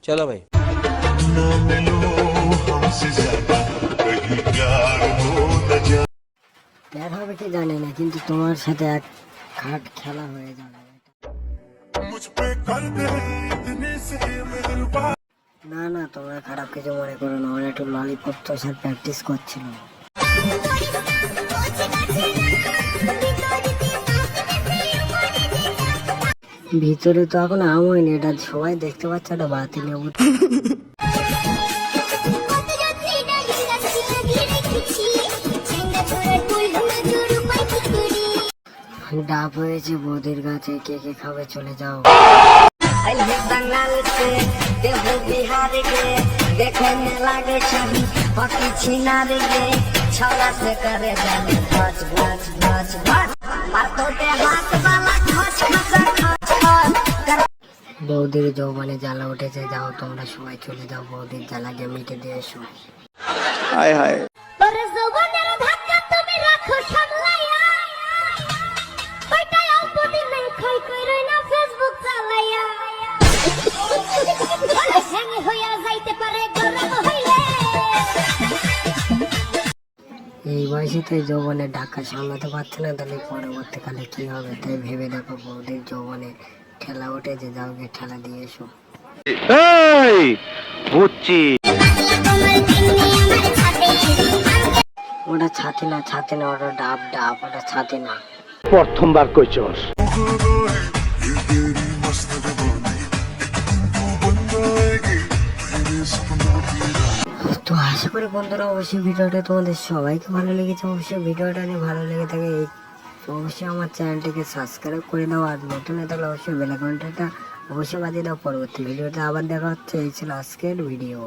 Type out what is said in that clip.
चलो भाई। প্যার হবে কি জানি না, কিন্তু তোমার সাথে এক খাট খেলা হয়ে যাবে। না না, তোমরা খারাপ কিছু মনে করো না, ওরা একটু ললিপপ চষার প্র্যাকটিস করছিল। ভিতরে তো এখন আম হয়নি, এটা সবাই দেখতে পাচ্ছে, একটা বাতি লেবু। ডাব হয়েছে বৌদির গাছে, কে কে খাবে চলে যাও। বৌদির যৌবনে জ্বালা উঠেছে, যাও তোমরা সবাই চলে যাও, বৌদির জ্বালাকে মিটে দিয়ে এসো। হায় হায়। এই বয়সে তো যৌবনের ঢাকা সামলাতে পারছে না, তাহলে পরবর্তীকালে কি হবে, তাই ভেবে দেখো। বৌদির যৌবনে ঠেলা উঠেছে, যাও গিয়ে ঠেলা দিয়ে এসো। ওটা ছাতি না, ছাতি না, ওটা ডাব ডাব, ওটা ছাতি না। প্রথমবার কইছস। তো আশা করি বন্ধুরা অবশ্যই ভিডিওটা তোমাদের সবাইকে ভালো লেগেছে। অবশ্যই ভিডিওটা নিয়ে ভালো লেগে থাকে অবশ্যই আমার চ্যানেলটিকে সাবস্ক্রাইব করে দাও, আর নতুন হয়ে থাকলে অবশ্যই বেল আইকনটা অবশ্যই বাজিয়ে দাও। পরবর্তী ভিডিওতে আবার দেখা হচ্ছে। এই ছিল আজকের ভিডিও।